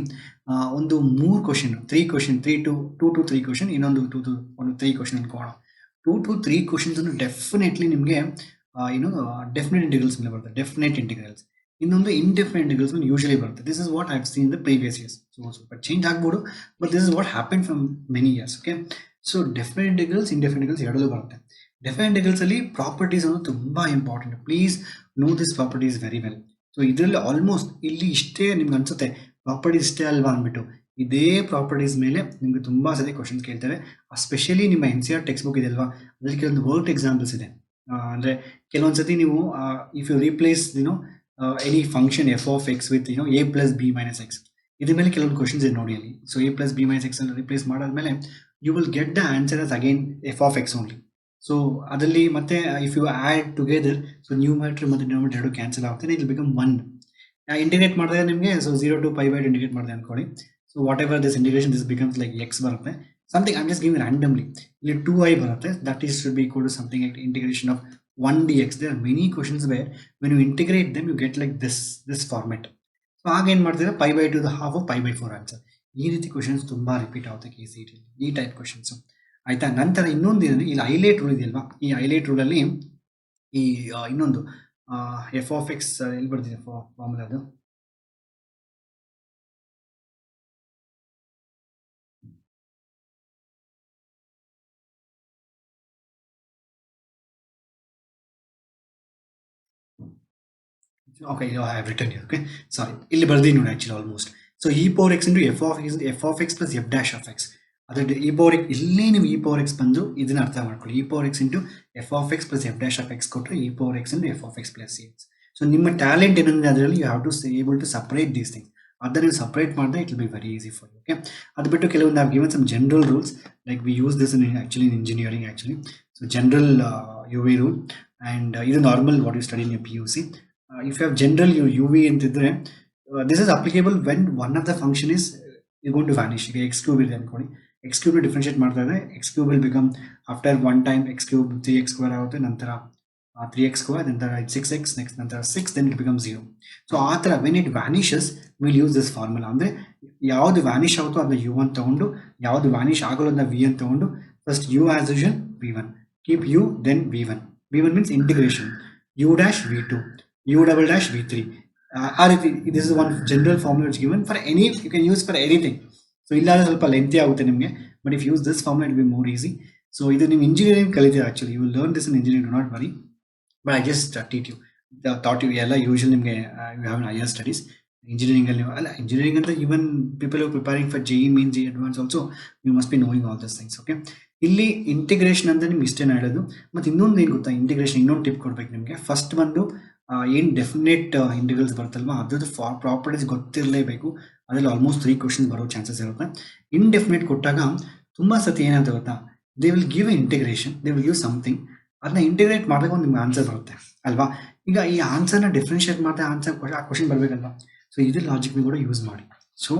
ಒಂದು 3 ಕ್ವಶನ್, 3 ಕ್ವಶನ್, 2 to 3 ಕ್ವಶನ್, ಇನ್ನೊಂದು 2 to 3 ಕ್ವಶನ್ ಅನ್ಕೋಣ. 2 to 3 ಕ್ವಶನ್ಸ್ ಅನ್ನು ಡೆಫಿನೆಟ್ಲಿ ನಿಮಗೆ ಡೆಫಿನೆಟ್ ಇಂಟಿಗ್ರಲ್ಸ್ ಮೇಲೆ ಬರುತ್ತೆ, ಡೆಫಿನೆಟ್ ಇಂಟಿಗ್ರಲ್ಸ್. ಇನ್ನೊಂದು ಇಂಡೆಫಿನೆಟ್ ಇಂಟಿಗ್ರಲ್ಸ್ ಯೂಶಲಿ ಬರುತ್ತೆ. This is what I have seen in the previous years. So ಸ್ವಲ್ಪ ಚೇಂಜ್ ಆಗ್ಬೋದು, but this is what happen from many years. Okay. So definite integrals, indefinite integrals ಎರಡೂ ಬರುತ್ತೆ. Definite integrals ಅಲ್ಲಿ properties ಅನ್ನೋದು ತುಂಬಾ important. Please know this properties very well. So ಇದರಲ್ಲಿ almost ಇಲ್ಲಿ ಇಷ್ಟೇ ನಿಮ್ಗೆ ಅನ್ಸುತ್ತೆ ಪ್ರಾಪರ್ಟೀಸ್ ಇಷ್ಟೇ ಅಲ್ವಾ ಅಂದ್ಬಿಟ್ಟು, ಇದೇ ಪ್ರಾಪರ್ಟೀಸ್ ಮೇಲೆ ನಿಮ್ಗೆ ತುಂಬಾ ಸತಿ ಕ್ವಶನ್ಸ್ ಕೇಳ್ತಾರೆ. ಸ್ಪೆಷಲಿ ನಿಮ್ಮ NCERT ಟೆಕ್ಸ್ಟ್ ಬುಕ್ ಇದೆ ಅಲ್ವಾ, ಅದ್ರಲ್ಲಿ ಕೆಲವೊಂದು ವರ್ಕ್ ಎಕ್ಸಾಂಪಲ್ಸ್ ಇದೆ. ಅಂದ್ರೆ ಕೆಲವೊಂದ್ಸತಿ ನೀವು if you replace any function F of X with a plus B minus X, ಇದ್ರ ಮೇಲೆ ಕೆಲವೊಂದು ಕ್ವಶನ್ಸ್ ಇದೆ ನೋಡಿ ಅಲ್ಲಿ. So a plus B minus X ಅಲ್ಲಿ ರಿಪ್ಲೇಸ್ ಮಾಡಾದ್ಮೇಲೆ you will get the answer as again F of X only. So ಅದರಲ್ಲಿ ಮತ್ತೆ if you add together, so numerator ಮತ್ತು ಡಿನಾಮಿನೇಟರ್ ಎರಡು ಕ್ಯಾನ್ಸಲ್ ಆಗುತ್ತೆ, ಇಟ್ ಬಿಕಮ್ 1. ಇಂಟಿಗ್ರೇಟ್ ಮಾಡಿದಾಗ ನಿಮಗೆ so 0 to pi by integrate ಮಾಡಿದೆ ಅನ್ಕೊಳ್ಳಿ. So whatever this integration this becomes like x ಬರುತ್ತೆ. Something I am just giving randomly. ಇಲ್ಲಿ 2i ಬರುತ್ತೆ, that is should be equal to something like integration of 1 dx. There are many questions where when you integrate them you get like this format. So ಆಗ ಏನು ಮಾಡ್ತೀರಾ, pi by 2 the half of pi by 4 answer. ಈ ರೀತಿ questions ತುಂಬಾ repeat ಆಗುತ್ತೆ KCET, ಈ type questions ಆಯ್ತಾ. ನಂತರ ಇನ್ನೊಂದು ಏನಂದ್ರೆ ಇಲ್ಲಿ ಹೈಲೈಟ್ ರೂಲ್ ಇದೆಯಲ್ವಾ, ಈ ಹೈಲೈಟ್ ರೂಲ್ ಅಲ್ಲಿ ಈ ಇನ್ನೊಂದು ಎಫ್ ಆಫ್ ಎಕ್ಸ್ ಎಲ್ಲಿ ಬರ್ತಿದೆ ಫಾರ್ಮುಲಾ, ಅದು okay, I have written here. Okay, sorry, ಇಲ್ಲಿ ಬರ್ದಿ ನೋಡಿ actually almost. So e power x into f of x plus f dash of x. ಅದ್ರ e power x ಇಲ್ಲೇ ನೀವು e power x ಬಂದು ಇದನ್ನ ಅರ್ಥ ಮಾಡ್ಕೊಳ್ಳಿ. e power x into f of x plus f dash of x ಕೊಟ್ಟರೆ e power x into f of x plus x. So ನಿಮ್ಮ talent ಏನಂದ್ರೆ ಅದರಲ್ಲಿ you have to able to separate these things. ಅದನ್ನ ನೀವು separate ಮಾಡಿದ್ರೆ it will be very easy for you. Okay, ಅದು ಬಿಟ್ಟು ಕೆಲವೊಂದು have given some general rules like we use this in engineering actually. So general UV rule and ಇದು normal what you study in your PUC. If you have general UV ಅಂತಿದ್ರೆ this is applicable when one of the function is going to vanish. ಈಗ x cube ಇದೆ ಅನ್ಕೊಳ್ಳಿ, x cube differentiate ಮಾಡ್ತಾ ಇದ್ರೆ x cube will become after one time x cube 3x square ಆಗುತ್ತೆ, ನಂತರ 3x square, ನಂತರ 6x, next ನಂತರ 6, then it becomes 0. So ಆ ಥರ when it vanishes we'll use this formula. ಅಂದರೆ ಯಾವ್ದು ವ್ಯಾನಿಷ್ ಆಗುತ್ತೋ ಅದನ್ನ u ಅಂತ ತಗೊಂಡು, ಯಾವ್ದು ವ್ಯಾನಿಷ್ ಆಗಲ್ಲ ಅದನ್ನ v ಅಂತ ತಗೊಂಡು, first u as usual v1, keep u then v1. v1 means integration u dash v2, u double dash v3. ಆ ರೀತಿ this is one general formula is given for any, you can use for anything. So ಇಲ್ಲಾಂದ್ರೆ ಸ್ವಲ್ಪ lengthy ಆಗುತ್ತೆ ನಿಮಗೆ, but if use this formula it will be more easy. So ಇದು ನೀವು engineering ಕಲಿತೀರಾ actually, you will learn this in engineering, do not worry. But I just teach you thought you ಎಲ್ಲ usual ನಿಮಗೆ you have higher studies engineering ಅಲ್ಲಿ. ಅಲ್ಲ engineering ಅಂತ even people are preparing for JEE mains, JEE advance also you must be knowing all this things. Okay, ಇಲ್ಲಿ integration ಅಂತ ನಿಮ್ಗೆ ಇಷ್ಟೇನ ಹೇಳೋದು. ಮತ್ತು ಇನ್ನೊಂದು ಏನು ಗೊತ್ತಾ, ಇಂಟಿಗ್ರೇಷನ್ ಇನ್ನೊಂದು ಟಿಪ್ ಕೊಡ್ಬೇಕು ನಿಮಗೆ. ಫಸ್ಟ್ ಬಂದು ಏನು ಡೆಫಿನೆಟ್ ಇಂಟಿಗ್ರಲ್ಸ್ ಬರುತ್ತಲ್ವಾ ಅದ್ರದ್ದು ಪ್ರಾಪರ್ಟೀಸ್ ಗೊತ್ತಿರಲೇಬೇಕು. ಅದರಲ್ಲಿ ಆಲ್ಮೋಸ್ಟ್ 3 ಕ್ವಶನ್ಸ್ ಬರೋ ಚಾನ್ಸಸ್ ಇರುತ್ತೆ. ಇಂಡೆಫಿನೆಟ್ ಕೊಟ್ಟಾಗ ತುಂಬ ಸತಿ ಏನಾಗುತ್ತೆ ಗೊತ್ತಾ, they will give integration, they will give something, ಅದನ್ನ ಇಂಟಿಗ್ರೇಟ್ ಮಾಡಿದಾಗ ಒಂದು ನಿಮ್ಗೆ ಆನ್ಸರ್ ಬರುತ್ತೆ ಅಲ್ವಾ. ಈಗ ಈ ಆನ್ಸರ್ನ ಡಿಫ್ರೆನ್ಶಿಯೇಟ್ ಮಾಡಿದ್ರೆ ಆನ್ಸರ್ ಆ ಕ್ವಶನ್ ಬರಬೇಕಲ್ವಾ. ಸೊ ಇದ್ರ ಲಾಜಿಕ್ನ ಕೂಡ ಯೂಸ್ ಮಾಡಿ. ಸೊ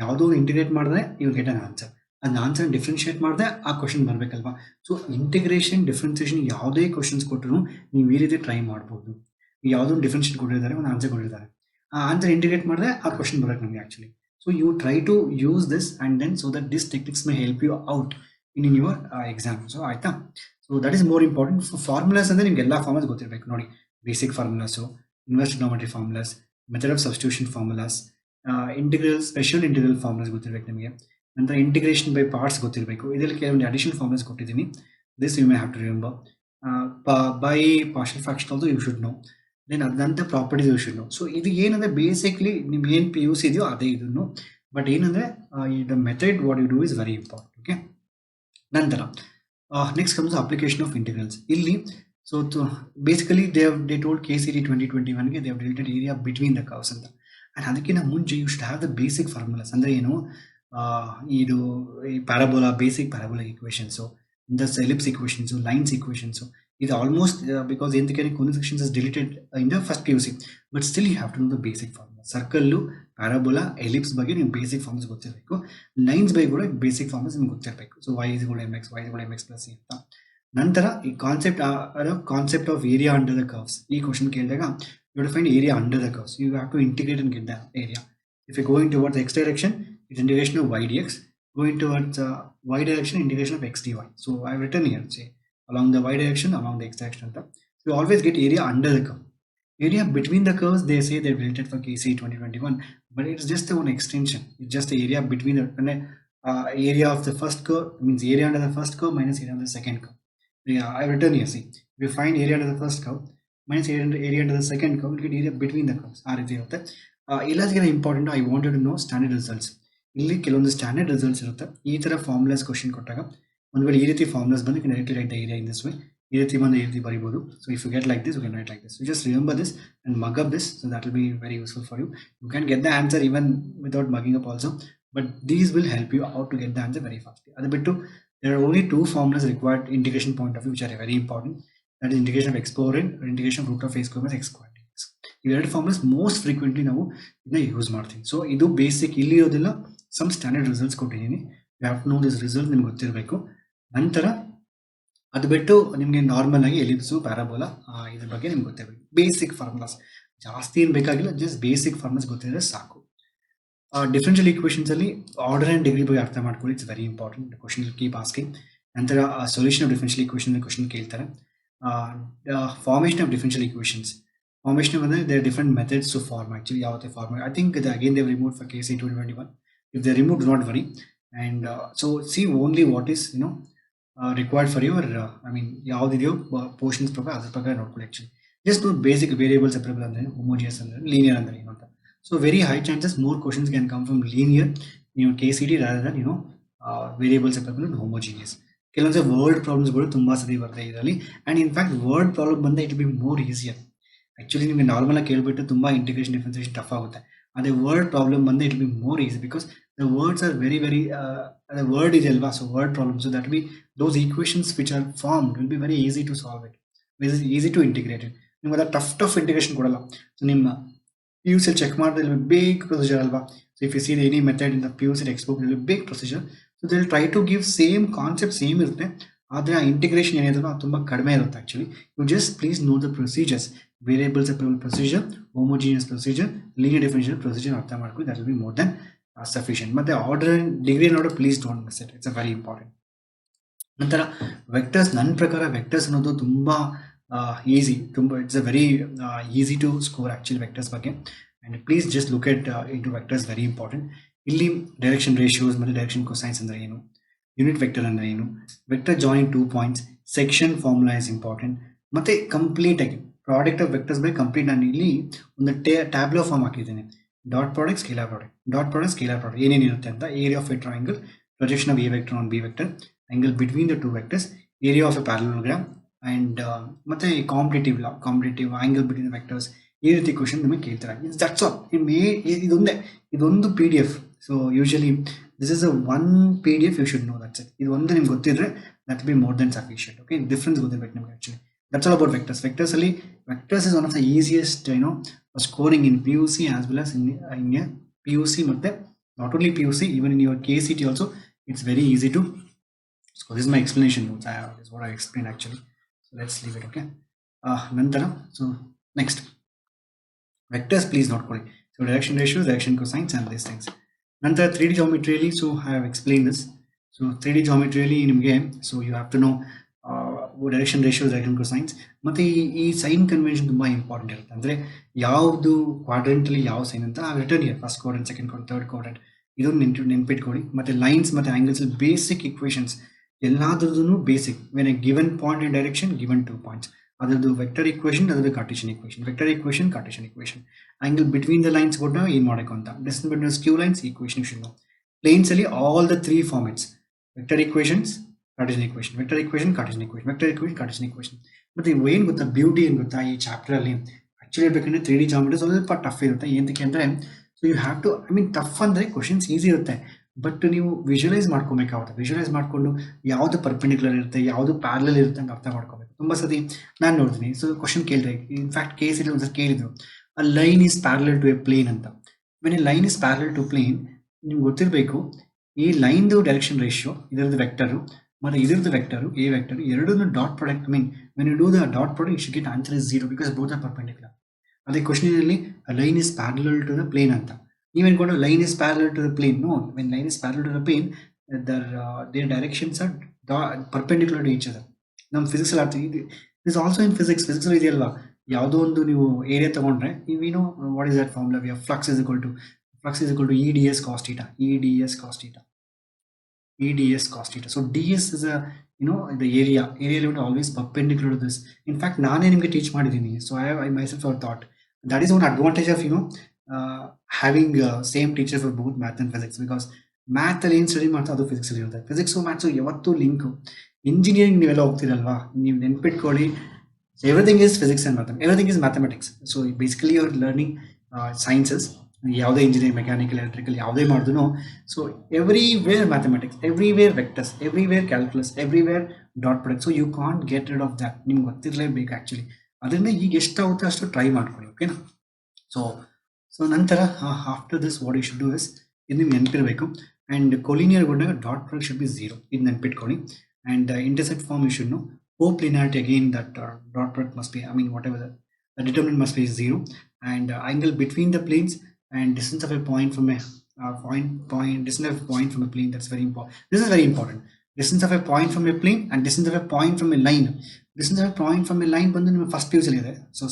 ಯಾವುದೋ ಇಂಟಿಗ್ರೇಟ್ ಮಾಡಿದ್ರೆ ಯು ಗೆಟ್ ಅನ್ ಆನ್ಸರ್, ಅದನ್ನ ಆನ್ಸರ್ ಡಿಫ್ರೆನ್ಶಿಯೇಟ್ ಮಾಡಿದ್ರೆ ಆ ಕ್ವಶನ್ ಬರಬೇಕಲ್ವಾ. ಸೊ ಇಂಟಿಗ್ರೇಷನ್ ಡಿಫ್ರೆನ್ಸಿಯೇಷನ್ ಯಾವುದೇ ಕ್ವಶನ್ಸ್ ಕೊಟ್ಟರು ನೀವು ಈ ರೀತಿ ಟ್ರೈ ಮಾಡ್ಬೋದು. ಯಾವುದೋ ಡಿಫ್ರೆನ್ಶಿಯೇಟ್ ಕೊಟ್ಟಿದ್ದಾರೆ, ಒಂದು ಆನ್ಸರ್ ಕೊಟ್ಟಿದ್ದಾರೆ, ಆ ಆನ್ಸರ್ ಇಂಟಿಗ್ರೇಟ್ ಮಾಡಿದ್ರೆ ಆ ಕ್ವಶನ್ ಬರೋಕ್ಕೆ ನಮಗೆ actually. So you try to use this and then so that this techniques may help you out in your exam. So ಆಯ್ತಾ, so that is more important. Formulas ಅಂದರೆ ನಿಮ್ಗೆ ಎಲ್ಲ ಫಾರ್ಮುಲಾಸ್ ಗೊತ್ತಿರಬೇಕು ನೋಡಿ. Basic formulas, inverse trigonometry formulas, method of substitution formulas, integral, special integral formulas ಗೊತ್ತಿರಬೇಕು ನಿಮಗೆ. ನಂತರ integration by parts ಗೊತ್ತಿರಬೇಕು. ಇದರಲ್ಲಿ ಕೆಲವೊಂದು ಅಡಿಷನಲ್ ಫಾರ್ಮುಲಾಸ್ ಕೊಟ್ಟಿದ್ದೀನಿ, this you may have to remember. By partial fraction also you should know. Then ಅದಂತ properties you should know. So ಇದು ಏನಂದರೆ ಬೇಸಿಕ್ಲಿ ನಿಮ್ಗೆ ಏನು PUC ಇದೆಯೋ ಅದೇ ಇದನ್ನು. ಬಟ್ ಏನಂದರೆ the method what you do is very important. Okay, ನಂತರ next comes application of integrals. ಇಲ್ಲಿ so basically they told KCET 2021ಗೆ they have deleted area between the curves ಅಂತ. ಆ್ಯಂಡ್ ಅದಕ್ಕಿಂತ ಮುಂಚೆ you should have the basic formulas. ಅಂದರೆ ಏನು, ಇದು ಈ parabola, basic parabola equations, thus ellipse equations, lines equations, ಇದು ಆಲ್ಮೋಸ್ಟ್ ಬಿಕಾಸ್ ಎಂತಕ್ಕೆ conic sections is deleted in the first PUC, but still you have to know the basic formula. Circle, parabola, ellipse ಬಗ್ಗೆ ನಿಮ್ಗೆ basic formulas ಗೊತ್ತಿರಬೇಕು. Lines ಬಗ್ಗೆ ಕೂಡ basic formulas ನಿಮ್ಗೆ ಗೊತ್ತಿರಬೇಕು. So y is equal to mx, y is equal to mx plus c ಅಂತ. ನಂತರ ಈ concept of area under the curves. ಈ ಕ್ವಶನ್ ಕೇಳಿದಾಗ you to find area under the curves. You have to integrate and get the area. If you going towards x direction, it's integration of y dx. Going towards y direction, integration of x dy. So I have written here, say along the y direction, along the x direction. So you always get area under the curve. Area between the curves, they say they're related for KCET 2021, but it's just one extension. It's just the area between the area of the first curve, means area under the first curve minus area under the second curve. Yeah, I've written here, see, if you find area under the first curve, minus area under the second curve, you get area between the curves. ಆ ರೀತಿ ಇರುತ್ತೆ. ಎಲ್ಲದಕ್ಕಿಂತ important I wanted to know standard results. ಇಲ್ಲಿ ಕೆಲವೊಂದು standard results ಇರುತ್ತೆ. ಈ ಥರ formulas question ಕೊಟ್ಟಾಗ ಒಂದು ವೇಳೆ ಈ ರೀತಿ ಫಾರ್ಮುಲಾಸ್ ಬಂದು directly write the area in this way. ಈ ರೀತಿ ಬಂದು ಈ ರೀತಿ ಬರಿಬೋದು. So if you get like this, you can write like this. You just remember this and mug up this. So that will be very useful for you. You can get the answer even without mugging up also, but these will help you out to get the answer very fast. ಅದು ಬಿಟ್ಟು there are only two formulas required integration point of view which are very important. That is integration of x power n or integration of root of a square plus x squared dx. These formulas most frequently ನಾವು ಇದನ್ನ use ಮಾಡ್ತೀವಿ. So ಇದು basic. ಇಲ್ಲಿ ಇರೋದಿಲ್ಲ some standard results ಕೊಟ್ಟಿದ್ದೀನಿ. You have to know this result, ನಿಮ್ಗೆ ಗೊತ್ತಿರಬೇಕು. ನಂತರ ಅದು ಬಿಟ್ಟು ನಿಮಗೆ ನಾರ್ಮಲ್ ಆಗಿ ಎಲಿಪ್ಸು ಪ್ಯಾರಾಬೋಲಾ ಇದ್ರ ಬಗ್ಗೆ ನಿಮ್ಗೆ ಗೊತ್ತಿರಬೇಕು. ಬೇಸಿಕ್ ಫಾರ್ಮುಲಾಸ್, ಜಾಸ್ತಿ ಏನು ಬೇಕಾಗಿಲ್ಲ, ಜಸ್ಟ್ ಬೇಸಿಕ್ ಫಾರ್ಮುಲಾಸ್ ಗೊತ್ತಿದ್ರೆ ಸಾಕು. ಡಿಫರೆನ್ಷಿಯಲ್ ಈಕ್ವೇಷನ್ಸ್ ಅಲ್ಲಿ ಆರ್ಡರ್ ಅಂಡ್ ಡಿಗ್ರಿ ಬಗ್ಗೆ ಅರ್ಥ ಮಾಡ್ಕೊಳ್ಳಿ. It's very important. Question keep asking. ನಂತರ solution of differential equation question ಕೇಳ್ತಾರೆ. Formation of differential equations. Formation ಅಂದರೆ there different methods to form. Actually ಯಾವ form I think again they remove for KC 2021. If they remove, do not worry. And so see only what is required for your I mean ಯಾವುದಿದೆಯೋ portions ಪ್ರಕಾರ ಅದ್ರ ಪ್ರಕಾರ ನೋಡ್ಕೊಳ್ಳಿ. Actually just basic variable ಸೆಪರೇಬಲ್ ಅಂದರೆ, ಹೋಮೋಜಿಯಸ್ ಅಂದರೆ, linear ಅಂದರೆ ಏನು ಅಂತ. So very high chances more questions can come from linear, KCD rather than variable separable and homogeneous. ಕೆಲವೊಂದು ವರ್ಡ್ ಪ್ರಾಬ್ಲಮ್ಸ್ಗಳು ತುಂಬ ಸರಿ ಬರ್ತದೆ ಇದರಲ್ಲಿ. ಆ್ಯಂಡ್ ಇನ್ಫ್ಯಾಕ್ಟ್ ವರ್ಡ್ ಪ್ರಾಬ್ಲಮ್ ಬಂದರೆ it be more easier. Actually ನಿಮಗೆ ನಾರ್ಮಲಾಗಿ ಕೇಳಿಬಿಟ್ಟು ತುಂಬ ಇಂಟಿಗ್ರೇಷನ್ ಡಿಫ್ರೆನ್ಸಿಯೇಷನ್ ಟಫ್ ಆಗುತ್ತೆ. ಅದೇ ವರ್ಡ್ ಪ್ರಾಬ್ಲಮ್ ಬಂದರೆ it be more easy because the words are very ಅದೇ ವರ್ಡ್ ಇದೆ ಅಲ್ವಾ. So word problem, so that be those equations which are formed will be very easy to solve it, easy to integrate it. ನಿಮ್ಗೆ ಅದ tough integration ಕೊಡಲ್ಲ. So ನಿಮ್ಮ PUC check ಮಾಡಿದ್ರೆ ಇಲ್ಲಿ big procedure ಅಲ್ವಾ. So if you see any method in the PUC text book ಇಲ್ಲಿ big procedure. So they will try to give same concept same ಇರುತ್ತೆ, ಆದರೆ ಆ ಇಂಟಿಗ್ರೇಷನ್ ಏನಿದೆ ಅದು ತುಂಬ ಕಡಿಮೆ ಇರುತ್ತೆ. Actually you just please know the procedures, variable separable procedure, homogeneous procedure, linear differential procedure ಅರ್ಥ ಮಾಡ್ಕೊಳ್ಳಿ. That will be more then sufficient. ಮತ್ತು ಆರ್ಡರ್ ಆ್ಯಂಡ್ ಡಿಗ್ರಿ ನೋಡೋ please don't miss it, it's a very important. ನಂತರ vectors. ನನ್ನ ಪ್ರಕಾರ vectors ಅನ್ನೋದು ತುಂಬ easy, ತುಂಬ it's a very easy to score actually vectors ಬಗ್ಗೆ. And please just look at into vectors, very important. ಇಲ್ಲಿ direction ratios ಮತ್ತು ಡೈರೆಕ್ಷನ್ ಕೊಸೈನ್ಸ್ ಅಂದರೆ ಏನು, ಯೂನಿಟ್ ವೆಕ್ಟರ್ ಅಂದರೆ ಏನು, vector join 2 points, section formula is important. ಮತ್ತು ಕಂಪ್ಲೀಟಾಗಿ ಪ್ರಾಡಕ್ಟ್ ಆಫ್ ವೆಕ್ಟರ್ಸ್ ಬಗ್ಗೆ ಕಂಪ್ಲೀಟ್ ನಾನು ಇಲ್ಲಿ ಒಂದು ಟ್ಯಾಬ್ಲೋ ಫಾರ್ಮ್ ಹಾಕಿದ್ದೇನೆ. Dot product, scalar product, dot product, scalar product ಏನೇನಿರುತ್ತೆ ಅಂತ. Area of a triangle, projection of a vector on b vector, angle between the two vectors, area of a parallelogram, and ಮತ್ತು competitive law, competitive angle between the vectors. ಈ ರೀತಿ ಕ್ವಶನ್ ನಿಮಗೆ ಕೇಳ್ತಾರೆ. That's all. ಇದೊಂದು PDF. So usually this is a one PDF you should know. That's it. ಇದು ಒಂದು ನಿಮ್ಗೆ ಗೊತ್ತಿದ್ರೆ that be more then sufficient. Okay, difference ಗೊತ್ತಿರಬೇಕು ನಿಮಗೆ actually. That's all about vectors. ವೆಕ್ಟರ್ಸಲ್ಲಿ vectors is one of the easiest scoring in PUC as well as in PUC ಮತ್ತು not only PUC, even in your KCT also it's very easy to score. This my explanation. Is what I explain actually. So let's leave it. Okay, ನಂತರ so next vectors please ನೋಡ್ಕೊಳ್ಳಿ. So direction ratios, direction cosines and these things. ನಂತರ 3D ಜಾಮಿಟ್ರಿಯಲ್ಲಿ, so I have explain this. So 3D ಜಾಮಿಟ್ರಿಯಲ್ಲಿ ನಿಮಗೆ so you have to know direction ratios, direction cosines. ಮತ್ತು ಈ sign convention ತುಂಬ important ಇರುತ್ತೆ. ಅಂದರೆ ಯಾವುದು ಕ್ವಾಡ್ರೆಂಟಲ್ಲಿ ಯಾವ ಸೈನ್ ಅಂತ written here, first quadrant, second quadrant, third quadrant, ಇದನ್ನು ನೆನ್ಪಿಟ್ಕೊಳ್ಳಿ. ಮತ್ತು ಲೈನ್ಸ್ ಮತ್ತು ಆ್ಯಂಗಲ್ಸ್ ಬೇಸಿಕ್ ಇಕ್ವೇಷನ್ಸ್ ಎಲ್ಲಾದ್ರದ್ದು basic. When a given point in direction, given 2 points, ಅದರದ್ದು ವೆಕ್ಟರ್ ಇಕ್ವೇಷನ್, ಅದರದ್ದು Cartesian equation, vector equation, Cartesian equation, angle between the lines ಕೊಟ್ಟು ಏನು ಮಾಡಬೇಕು ಅಂತ, distance between skew lines equation should know. ಪ್ಲೇನ್ಸಲ್ಲಿ all the 3 formats, vector equations, Cartesian equation, vector equation, Cartesian equation, vector equation, Cartesian equation. ಮತ್ತು ಏನು ಗೊತ್ತಾ, beauty ಏನು ಗೊತ್ತಾ, ಈ ಚಾಪ್ಟರಲ್ಲಿ ಆ್ಯಕ್ಚುಲಿ ಹೇಳ್ಬೇಕಂದ್ರೆ 3D ಜಾಮಿಟ್ರಿ ಸ್ವಲ್ಪ ಟಫ್ ಇರುತ್ತೆ. ಏನಕ್ಕೆ ಅಂದರೆ so you have to I mean tough ಅಂದರೆ ಕ್ವಶನ್ಸ್ ಈಸಿ ಇರುತ್ತೆ, ಬಟ್ ನೀವು ವಿಜುವಲೈಸ್ ಮಾಡ್ಕೊಬೇಕಾಗುತ್ತೆ. ವಿಜುವಲೈಸ್ ಮಾಡಿಕೊಂಡು ಯಾವುದು ಪರ್ಪೆಂಡಿಕ್ಯುಲರ್ ಇರುತ್ತೆ, ಯಾವುದು ಪ್ಯಾರಲಲ್ ಇರುತ್ತೆ ಅಂತ ಅರ್ಥ ಮಾಡ್ಕೋಬೇಕು. ತುಂಬ ಸತಿ ನಾನು ನೋಡ್ತೀನಿ. ಸೊ ಕ್ವಶನ್ ಕೇಳಿದ್ರೆ, ಇನ್ಫ್ಯಾಕ್ಟ್ ಕೇಸಲ್ಲಿ ಒಂದ್ಸರಿ ಕೇಳಿದ್ರು, a line is parallel to a plane ಅಂತ. When a line is parallel to plane, ನಿಮ್ಗೆ ಗೊತ್ತಿರಬೇಕು ಈ ಲೈನ್ದು ಡೈರೆಕ್ಷನ್ ರೇಷಿಯೋ, ಇದರದ್ದು ವೆಕ್ಟರು ಮತ್ತು ಇದರದ್ದು ವೆಕ್ಟರು, ಎ ವೆಕ್ಟರು ಎರಡೂ dot product. I mean when you do the dot product you should get answer is 0 because both are perpendicular. ಅದೇ ಕ್ವಶನಲ್ಲಿ line is parallel to the plane ಅಂತ ನೀವು ಅನ್ಕೊಂಡು line is parallel to the plane. No, when line is parallel to the plane their directions are perpendicular to each other. ನಮ್ಮ ಫಿಸಿಕ್ಸಲ್ಲಿ ಆಗ್ತೀವಿ, this also in ಫಿಸಿಕ್ಸಲ್ಲಿ ಇದೆಯಲ್ವಾ, ಯಾವುದೋ ಒಂದು ನೀವು ಏರಿಯಾ ತೊಗೊಂಡ್ರೆ ನೀವೇನು what is that formula, we have flux is equal to EDS cos theta, EDS cos theta. So DS is a the area element always perpendicular to this. In fact, ನಾನೇ ನಿಮಗೆ teach ಮಾಡಿದ್ದೀನಿ. So I myself have thought that is one advantage of having same teacher for both math and physics, because math ಅಲ್ಲಿ ಏನು study ಮಾಡ್ತಾ ಅದು physics ಅಲ್ಲಿ ಇರುತ್ತೆ. Physics maths ಯಾವತ್ತೂ ಲಿಂಕು. ಇಂಜಿನಿಯರಿಂಗ್ ನೀವೆಲ್ಲ ಹೋಗ್ತಿರಲ್ವಾ, ನೀವು ನೆನ್ಪಿಟ್ಕೊಳ್ಳಿ, everything is physics and mathematics, everything is mathematics. So basically your learning sciences, ಯಾವುದೇ ಇಂಜಿನಿಯರಿಂಗ್, ಮೆಕ್ಯಾನಿಕಲ್, ಎಲೆಕ್ಟ್ರಿಕಲ್ ಯಾವುದೇ ಮಾಡಿದ್ರು, so everywhere mathematics, everywhere vectors, everywhere calculus, everywhere dot product. So you can't get rid of that. ನಿಮ್ಗೆ ಗೊತ್ತಿರಲೇಬೇಕು actually. ಅದರಿಂದ ಈಗ ಎಷ್ಟಾಗುತ್ತೆ ಅಷ್ಟು try ಮಾಡ್ಕೊಳ್ಳಿ, ಓಕೆನಾ. ಸೊ ನಂತರ after this what you should do is, ಇದು ನಿಮ್ಗೆ ನೆನಪಿರಬೇಕು. ಆ್ಯಂಡ್ ಕೊಲಿನಿಯರ್ ಬಂದಾಗ ಡಾಟ್ ಪ್ರಾಡಕ್ಟ್ ಶುಡ್ ಬಿ 0, ಇದು ನೆನ್ಪಿಟ್ಕೊಳ್ಳಿ. And intersect form you should know. Hope linearity again, that dot product must be, whatever the determinant must be 0. And angle between the planes and distance of a point from a distance of a point from a plane, that's very important. This is very important. Distance of a point from a plane and distance of a point from a line. Distance of a point from a line ಬಂದು ನಿಮ್ಮ first PUC ಇದೆ. So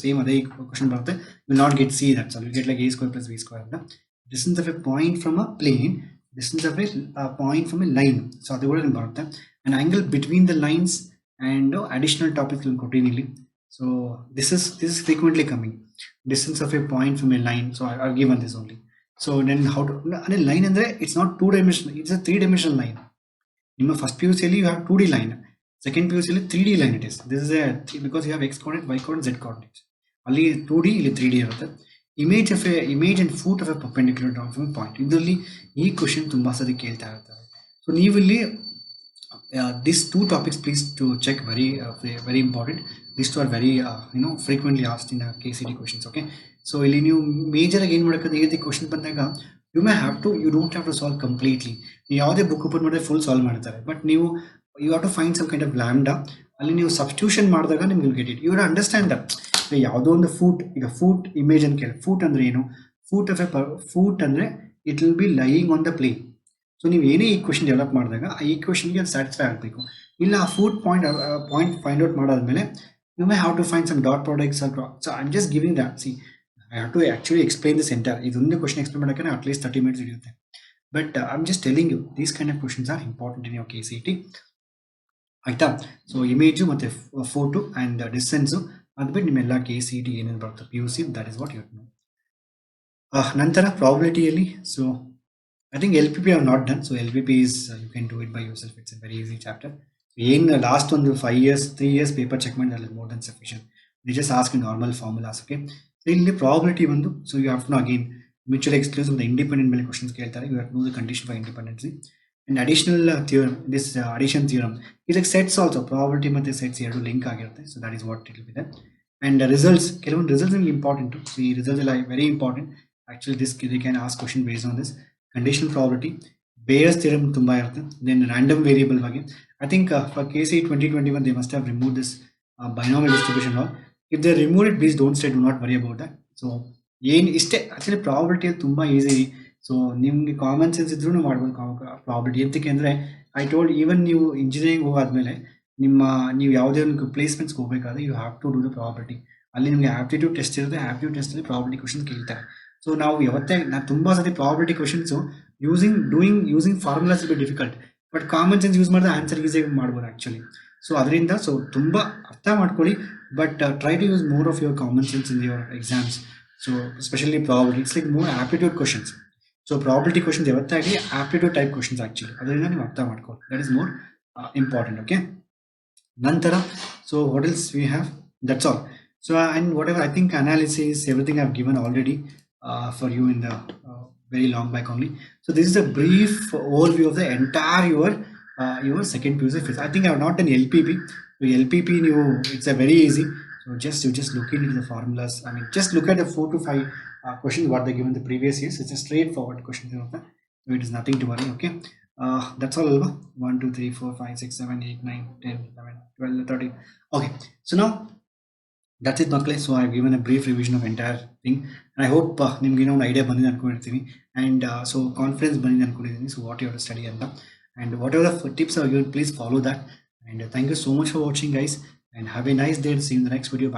same ಅದೇ question ಬರುತ್ತೆ. You will not get C that, so you get like a square plus b square ಅಂತ. Distance of a point from a plane, distance of a point from a line. So ಅದು ಕೂಡ ಬರುತ್ತೆ. And angle between the lines and additional topics will continually. So this is frequently coming. Distance of a point from a line. So I've given this only. So then how to, and a line andre, it's not 2-dimensional, it's a 3-dimensional line. In my first PUC you have 2D line, second PUC 3D line it is. This is a, because you have x coordinate, y coordinate, z coordinate. Only 2D ಇಲ್ಲಿ 3D ಇರುತ್ತೆ. image and foot of a perpendicular down from a point. ಇದರಲ್ಲಿ ಈ question ತುಂಬಾ ಸರಿ ಕೇಳ್ತಾ ಇರ್ತಾರೆ. So ನೀವಿಲ್ಲಿ these two topics please to check, very important. These two are very frequently asked in KCT questions, okay. So ಇಲ್ಲಿ ನೀವು major ಆಗಿ ಏನು ಮಾಡಕ್ಕೆ, ಈ ಕ್ವೆಶ್ಚನ್ ಬಂದಾಗ you don't have to solve completely. ನೀವು ಯಾವುದೇ ಬುಕ್ ಓಪನ್ ಮಾಡಿದ್ರೆ ಫುಲ್ ಸಾಲ್ವ್ ಮಾಡ್ತಾರೆ, ಬಟ್ ನೀವು you have to find some kind of lambda. ಅಲ್ಲಿ ನೀವು ಸಬ್ಸ್ಟಿಟ್ಯೂಷನ್ ಮಾಡಿದಾಗ ನಿಮ್ಗೆ get it. You have to understand that. ಯಾವುದೋ ಒಂದು ಫೂಟ್, ಈಗ ಫೂಟ್ ಇಮೇಜ್ ಅಂತ ಕೇಳಿ, ಫೂಟ್ ಅಂದ್ರೆ ಏನು, ಫೂಟ್ ಅಂದ್ರೆ it will be lying on the plane. So ನೀವು ಏನೇ ಈಕ್ವೇಷನ್ ಡೆವಲಪ್ ಮಾಡಿದಾಗ ಆ ಈಕ್ವೇಷನ್ಗೆ ಅದು ಸ್ಯಾಟಿಸ್ಫೈ ಆಗಬೇಕು. ಇಲ್ಲ ಆ ಪಾಯಿಂಟ್ ಫೈಂಡ್ ಔಟ್ ಮಾಡಾದ್ಮೇಲೆ you may have to find some dot products. So I am just giving that. See I have to actually explain this entire. ಇದೊಂದು ಕ್ವಶನ್ ಎಕ್ಸ್ಪ್ಲೇನ್ ಮಾಡೋಕ್ಕೆ ಅಟ್ಲೀಸ್ಟ್ 30 minutes ಹಿಡಿಯುತ್ತೆ. But I am just telling you these kind of questions are important in your KCT, ಆಯ್ತಾ. ಸೊ image ಮತ್ತು photo and distance ಅದು ಬಿಟ್ಟು ನಿಮ್ಮೆಲ್ಲ KCT ಏನೇನು ಬರುತ್ತೆ PUC, that is what you know. ನಂತರ ಪ್ರಾಬಿಲಿಟಿಯಲ್ಲಿ, so I think LPP I have not done. So LPP is you can do it by yourself. It's a very easy chapter. In the last one, 5 years, 3 years paper check that is more than sufficient. They just ask normal formulas, okay. So in the probability one, so you have to know again mutually exclusive the independent questions. You have to know the condition for independency and additional theorem. This addition theorem is like sets also. Probability with the sets here to link agirte. So that is what it will be there. And results, results are important too. See, results are like very important. Actually, this they can ask question based on this. Conditional probability, Bayes theorem tumba irutte. Then random variable ಬಗ್ಗೆ. I think for KCT 2021 they must have removed this binomial distribution law. If they remove it, please don't say, do not worry about that. So ಏನು ಇಷ್ಟೇ actually probability ತುಂಬ easy. So ನಿಮಗೆ common sense ಇದ್ರೂ ಮಾಡ್ಬೋದು probability. ಎಂತಕ್ಕೆ ಅಂದರೆ I told, even ನೀವು engineering ಹೋಗಾದ್ಮೇಲೆ ನೀವು ಯಾವುದೇ ಒಂದು ಪ್ಲೇಸ್ಮೆಂಟ್ಸ್ಗೆ ಹೋಗಬೇಕಾದ್ರೆ you have to do the probability. ಅಲ್ಲಿ ನಿಮಗೆ ಆಪ್ಟಿಟ್ಯೂಡ್ ಟೆಸ್ಟ್ ಇರುತ್ತೆ, ಆಪ್ಟಿಟ್ಯೂಡ್ ಟೆಸ್ಟಲ್ಲಿ ಪ್ರಾಬಿಲಿಟಿ ಕ್ವಶನ್ ಕೇಳ್ತಾರೆ. ಸೊ ನಾವು ನಾನು ತುಂಬ ಸತಿ probability questions using formulas be difficult, but common sense use ಮಾಡಿದ್ರೆ ಆನ್ಸರ್ ಈಸಿಯಾಗಿ ಮಾಡ್ಬೋದು ಆ್ಯಕ್ಚುಲಿ. ಸೊ ಅದರಿಂದ ಸೊ ತುಂಬ ಅರ್ಥ ಮಾಡ್ಕೊಳ್ಳಿ, but try to use more of your common sense in your exams. So especially probability, it's like more aptitude questions. So probability questions ಯಾವತ್ತಾಗಲಿ aptitude type questions actually, ಅದರಿಂದ ನೀವು ಅರ್ಥ ಮಾಡ್ಕೊಳ್ಳಿ. That is more important, okay. ನಂತರ so what else we have, that's all. So and whatever I think analysis, everything I've given already for you in the very long back only. So this is a brief overview of the entire your second PUC phase. I think I have not done LPP. So LPP it's a very easy. So you just look into the formulas. Just look at the 4 to 5 questions what they given the previous years. It's a straightforward question. So it is nothing to worry. Okay. That's all. 1 2 3 4 5 6 7 8 9 10 11 12 13. Okay. So now that's it, Makle. So I've given a brief revision of entire thing, and I hope nimge ಒಂದು idea ಬಂದಿದೆ ಅನ್ಕೊಂಡಿರ್ತೀನಿ, and so confidence ಬಂದಿದೆ ಅನ್ಕೊಂಡಿದ್ದೀನಿ. So what you have to study and whatever the tips are given, please follow that. And thank you so much for watching, guys, and have a nice day. See you in the next video. Bye.